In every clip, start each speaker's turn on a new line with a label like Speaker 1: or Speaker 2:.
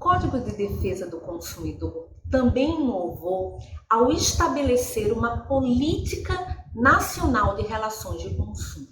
Speaker 1: Código de Defesa do Consumidor também inovou ao estabelecer uma política nacional de relações de consumo.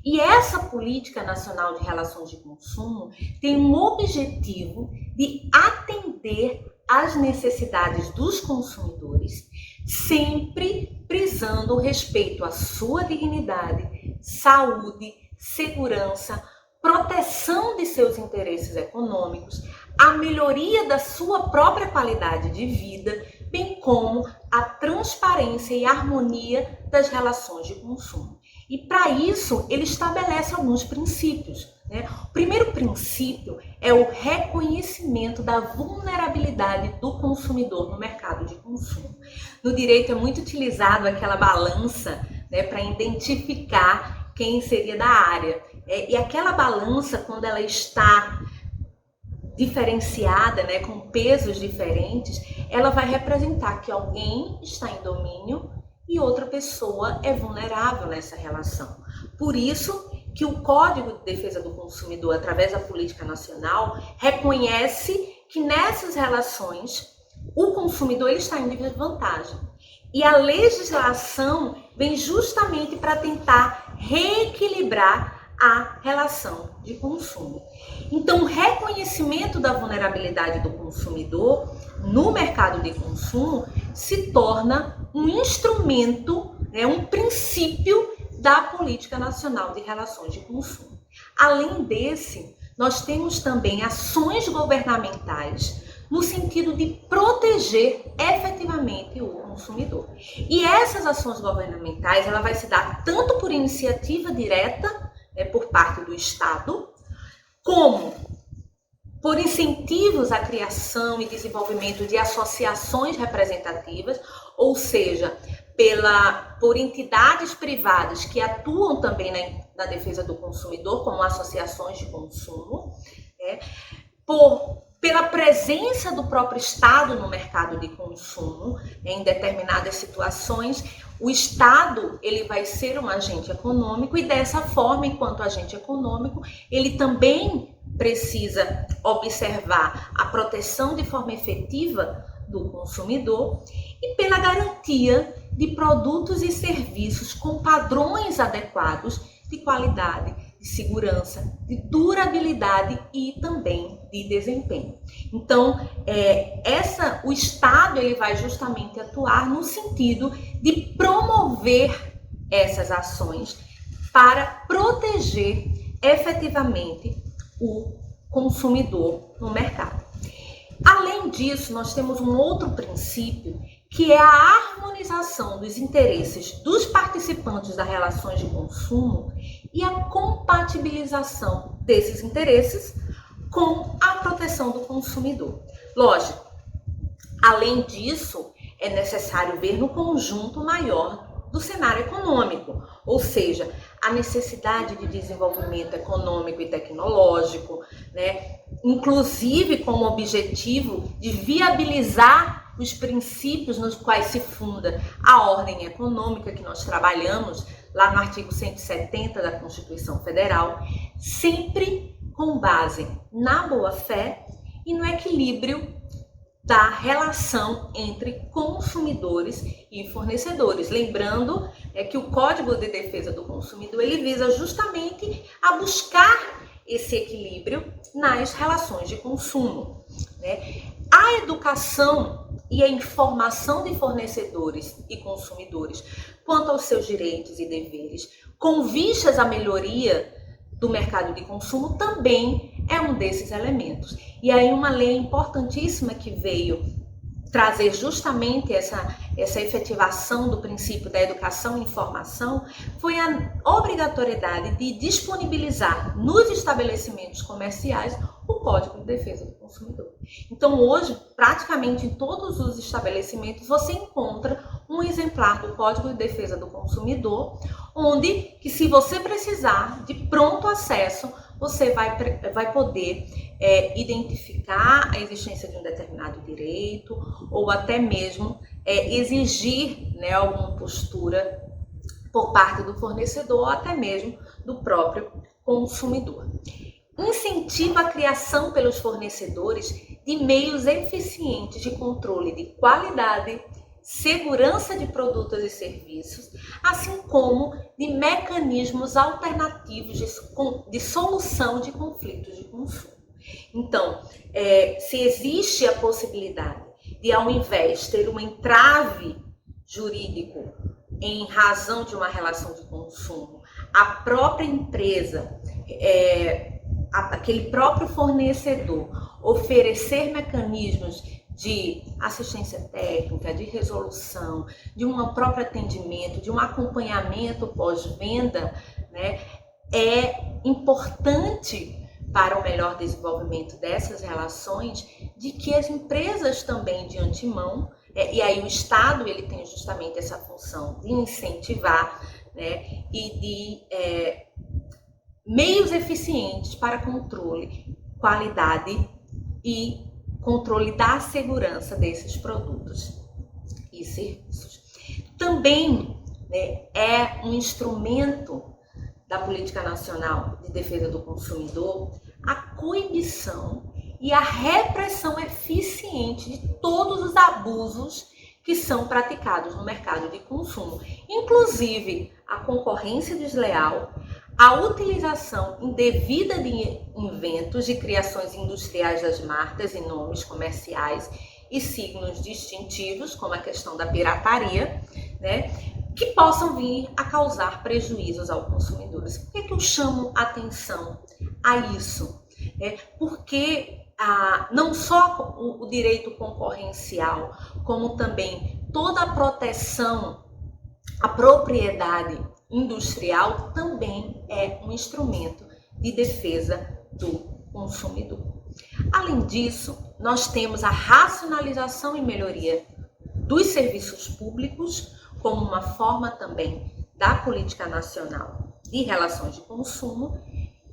Speaker 1: E essa política nacional de relações de consumo tem um objetivo de atender às necessidades dos consumidores, sempre prisando o respeito à sua dignidade, saúde, segurança, proteção de seus interesses econômicos, a melhoria da sua própria qualidade de vida, bem como a transparência e harmonia das relações de consumo. E para isso, ele estabelece alguns princípios, né? O primeiro princípio é o reconhecimento da vulnerabilidade do consumidor no mercado de consumo. No direito é muito utilizado aquela balança, né, para identificar quem seria da área. E aquela balança, quando ela está diferenciada, né, com pesos diferentes, ela vai representar que alguém está em domínio e outra pessoa é vulnerável nessa relação. Por isso que o Código de Defesa do Consumidor, através da política nacional, reconhece que nessas relações o consumidor ele está em desvantagem. E a legislação vem justamente para tentar reequilibrar a relação de consumo. Então, o reconhecimento da vulnerabilidade do consumidor no mercado de consumo se torna um instrumento, um princípio da Política Nacional de Relações de Consumo. Além desse, nós temos também ações governamentais no sentido de proteger efetivamente o consumidor. E essas ações governamentais, ela vai se dar tanto por iniciativa direta, por parte do Estado, como por incentivos à criação e desenvolvimento de associações representativas, ou seja, por entidades privadas que atuam também na defesa do consumidor, como associações de consumo, pela presença do próprio Estado no mercado de consumo, em determinadas situações, o Estado ele vai ser um agente econômico e dessa forma, enquanto agente econômico, ele também precisa observar a proteção de forma efetiva do consumidor e pela garantia de produtos e serviços com padrões adequados de qualidade, de segurança, de durabilidade e também de desempenho. Então, o Estado ele vai justamente atuar no sentido de promover essas ações para proteger efetivamente o consumidor no mercado. Além disso, nós temos um outro princípio que é a harmonização dos interesses dos participantes das relações de consumo e a compatibilização desses interesses com a proteção do consumidor. Lógico, além disso, é necessário ver no conjunto maior do cenário econômico, ou seja, a necessidade de desenvolvimento econômico e tecnológico, inclusive com o objetivo de viabilizar os princípios nos quais se funda a ordem econômica que nós trabalhamos lá no artigo 170 da Constituição Federal, sempre com base na boa-fé e no equilíbrio da relação entre consumidores e fornecedores. Lembrando que o Código de Defesa do Consumidor ele visa justamente a buscar esse equilíbrio nas relações de consumo. A educação e a informação de fornecedores e consumidores quanto aos seus direitos e deveres, com vistas à melhoria do mercado de consumo, também é um desses elementos. E aí uma lei importantíssima que veio trazer justamente essa efetivação do princípio da educação e informação foi a obrigatoriedade de disponibilizar nos estabelecimentos comerciais o Código de Defesa do Consumidor. Então hoje, praticamente em todos os estabelecimentos, você encontra um exemplar do Código de Defesa do Consumidor, onde que se você precisar de pronto acesso, você vai poder identificar a existência de um determinado direito ou até mesmo exigir alguma postura por parte do fornecedor ou até mesmo do próprio consumidor. incentiva a criação pelos fornecedores de meios eficientes de controle de qualidade, segurança de produtos e serviços, assim como de mecanismos alternativos de solução de conflitos de consumo. Então, se existe a possibilidade de, ao invés de ter um entrave jurídico em razão de uma relação de consumo, a própria empresa, aquele próprio fornecedor, oferecer mecanismos de assistência técnica, de resolução, de um próprio atendimento, de um acompanhamento pós-venda, né, é importante para o melhor desenvolvimento dessas relações, de que as empresas também de antemão, e aí o Estado ele tem justamente essa função de incentivar, né, e de meios eficientes para controle, qualidade e controle da segurança desses produtos e serviços. Também, né, é um instrumento da Política Nacional de Defesa do Consumidor a coibição e a repressão eficiente de todos os abusos que são praticados no mercado de consumo, inclusive a concorrência desleal, a utilização indevida de inventos de criações industriais das marcas e nomes comerciais e signos distintivos, como a questão da pirataria, né, que possam vir a causar prejuízos ao consumidor. Por que eu chamo atenção a isso? Porque não só o direito concorrencial, como também toda a proteção à propriedade industrial também é um instrumento de defesa do consumidor. Além disso, nós temos a racionalização e melhoria dos serviços públicos como uma forma também da Política Nacional de Relações de Consumo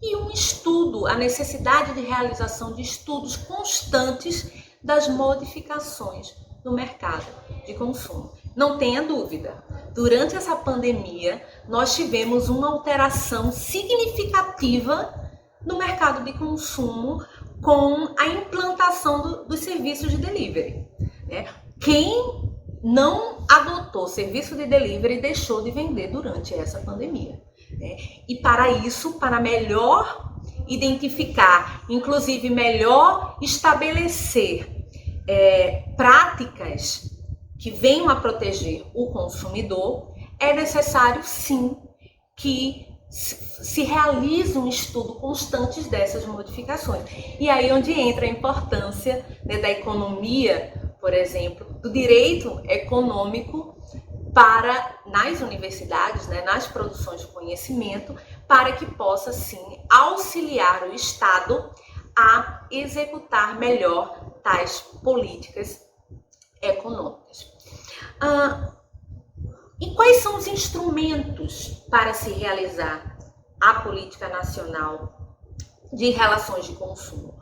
Speaker 1: e um estudo, a necessidade de realização de estudos constantes das modificações no mercado de consumo. Não tenha dúvida, durante essa pandemia, nós tivemos uma alteração significativa no mercado de consumo com a implantação dos serviços de delivery, né? Quem não adotou serviço de delivery deixou de vender durante essa pandemia, né? E para isso, para melhor identificar, inclusive melhor estabelecer práticas que venham a proteger o consumidor, é necessário sim que se realize um estudo constante dessas modificações. E aí onde entra a importância, né, da economia, por exemplo, do direito econômico nas universidades, né, nas produções de conhecimento, para que possa sim auxiliar o Estado a executar melhor tais políticas econômicas. E quais são os instrumentos para se realizar a Política Nacional de Relações de Consumo?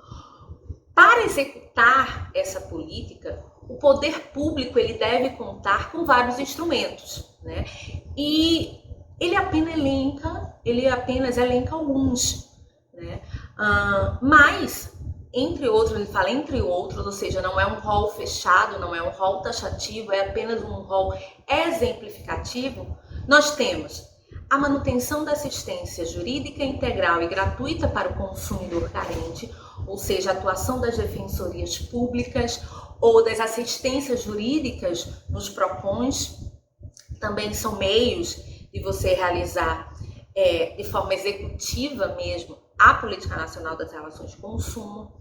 Speaker 1: Para executar essa política, o poder público ele deve contar com vários instrumentos, né? E ele apenas elenca alguns, né? Mas entre outros, ele fala entre outros, ou seja, não é um rol fechado, não é um rol taxativo, é apenas um rol exemplificativo. Nós temos a manutenção da assistência jurídica integral e gratuita para o consumidor carente, ou seja, a atuação das defensorias públicas ou das assistências jurídicas nos PROCONs, também são meios de você realizar de forma executiva mesmo a Política Nacional das Relações de Consumo,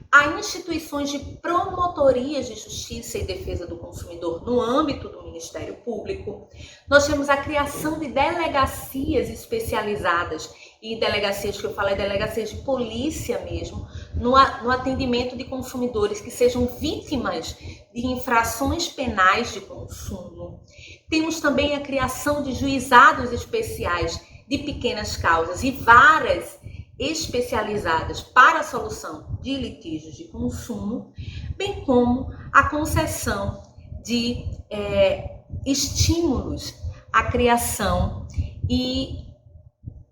Speaker 1: há instituições de promotorias de justiça e defesa do consumidor no âmbito do Ministério Público. Nós temos a criação de delegacias especializadas, e delegacias que eu falo é delegacias de polícia mesmo, no atendimento de consumidores que sejam vítimas de infrações penais de consumo. Temos também a criação de juizados especiais de pequenas causas e varas especializadas para a solução de litígios de consumo, bem como a concessão de estímulos à criação e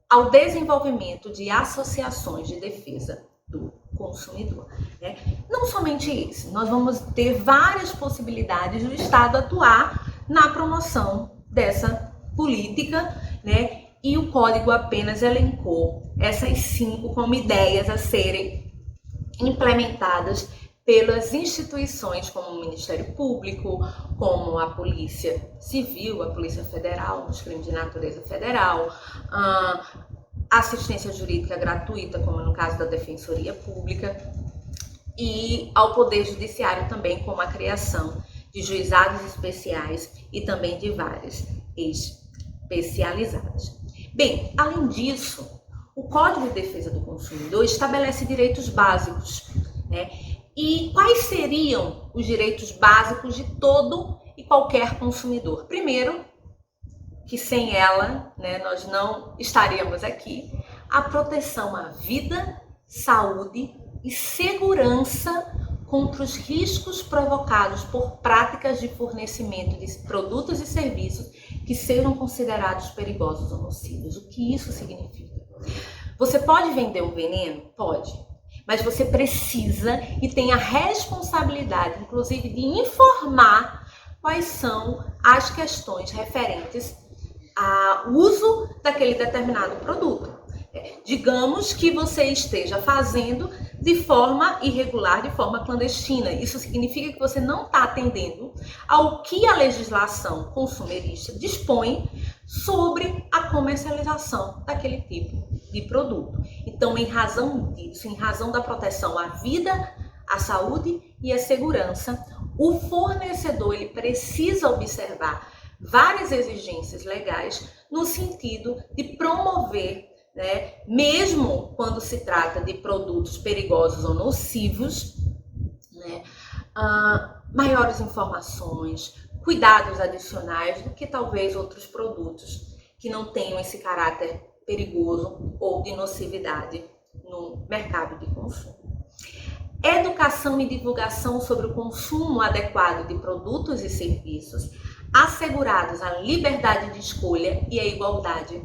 Speaker 1: ao desenvolvimento de associações de defesa do consumidor. Né? Não somente isso, nós vamos ter várias possibilidades do Estado atuar na promoção dessa política, né? E o Código apenas elencou essas 5 como ideias a serem implementadas pelas instituições como o Ministério Público, como a Polícia Civil, a Polícia Federal, nos crimes de natureza federal, assistência jurídica gratuita, como no caso da Defensoria Pública, e ao Poder Judiciário também, como a criação de juizados especiais e também de varas especializadas. Bem, além disso, o Código de Defesa do Consumidor estabelece direitos básicos, né? E quais seriam os direitos básicos de todo e qualquer consumidor? Primeiro, que sem ela, né, nós não estaríamos aqui, a proteção à vida, saúde e segurança contra os riscos provocados por práticas de fornecimento de produtos e serviços que sejam considerados perigosos ou nocivos. O que isso significa? Você pode vender um veneno? Pode. Mas você precisa e tem a responsabilidade, inclusive, de informar quais são as questões referentes ao uso daquele determinado produto. Digamos que você esteja fazendo de forma irregular, de forma clandestina. Isso significa que você não está atendendo ao que a legislação consumerista dispõe sobre a comercialização daquele tipo de produto. Então, em razão disso, em razão da proteção à vida, à saúde e à segurança, o fornecedor ele precisa observar várias exigências legais no sentido de promover, né, mesmo quando se trata de produtos perigosos ou nocivos, né, maiores informações, cuidados adicionais do que talvez outros produtos que não tenham esse caráter perigoso ou de nocividade no mercado de consumo. Educação e divulgação sobre o consumo adequado de produtos e serviços, assegurados a liberdade de escolha e a igualdade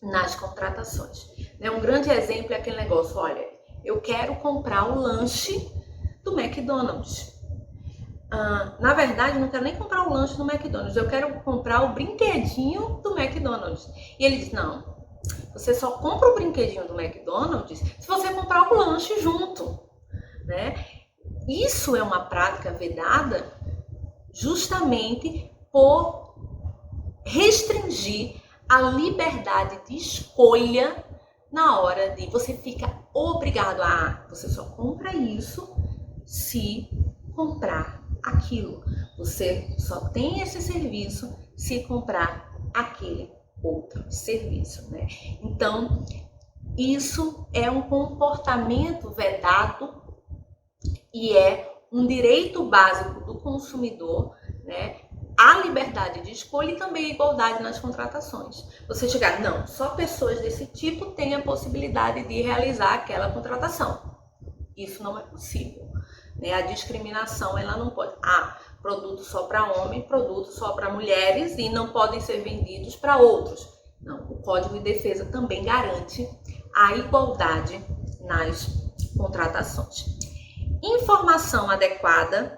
Speaker 1: nas contratações. Um grande exemplo é aquele negócio, olha, eu quero comprar o lanche do McDonald's. Na verdade, eu não quero nem comprar o lanche do McDonald's, eu quero comprar o brinquedinho do McDonald's. E ele diz, não, você só compra o brinquedinho do McDonald's se você comprar o lanche junto, né? Isso é uma prática vedada justamente por restringir a liberdade de escolha na hora de você fica obrigado a você só compra isso se comprar aquilo. Você só tem esse serviço se comprar aquele outro serviço, né? Então, isso é um comportamento vedado e é um direito básico do consumidor, né? A liberdade de escolha e também a igualdade nas contratações. Você chegar, não, só pessoas desse tipo têm a possibilidade de realizar aquela contratação. Isso não é possível, né? A discriminação, ela não pode. Produto só para homem, produto só para mulheres e não podem ser vendidos para outros. Não, o Código de Defesa também garante a igualdade nas contratações. Informação adequada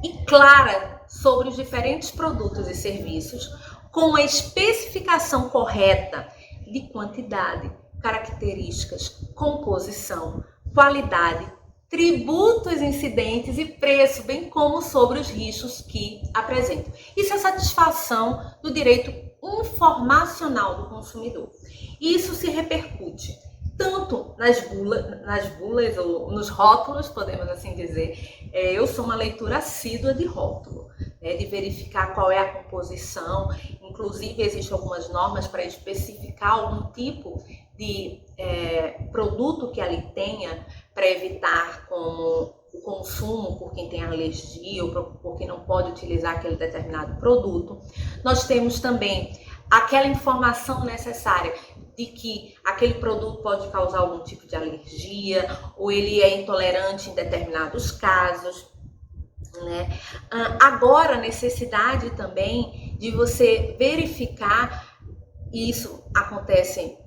Speaker 1: e clara sobre os diferentes produtos e serviços, com a especificação correta de quantidade, características, composição, qualidade, tributos incidentes e preço, bem como sobre os riscos que apresentam. Isso é satisfação do direito informacional do consumidor. Isso se repercute tanto nas bulas ou nos rótulos, podemos assim dizer. Eu sou uma leitura assídua de rótulo, né, de verificar qual é a composição. Inclusive, existem algumas normas para especificar algum tipo de produto que ali tenha, para evitar como o consumo por quem tem alergia ou por quem não pode utilizar aquele determinado produto. Nós temos também aquela informação necessária de que aquele produto pode causar algum tipo de alergia ou ele é intolerante em determinados casos, né? Agora, a necessidade também de você verificar, e isso acontece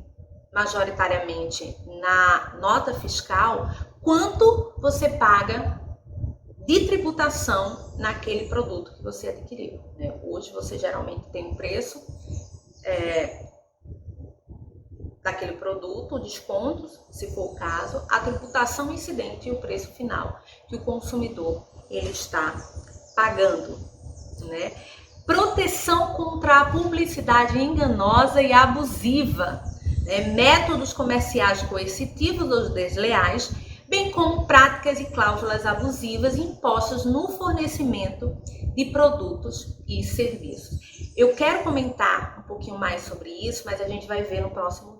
Speaker 1: majoritariamente na nota fiscal, quanto você paga de tributação naquele produto que você adquiriu, né? Hoje você geralmente tem um preço daquele produto, descontos, se for o caso, a tributação incidente e o preço final que o consumidor ele está pagando, né? Proteção contra a publicidade enganosa e abusiva, né? Métodos comerciais coercitivos ou desleais, bem como práticas e cláusulas abusivas impostas no fornecimento de produtos e serviços. Eu quero comentar um pouquinho mais sobre isso, mas a gente vai ver no próximo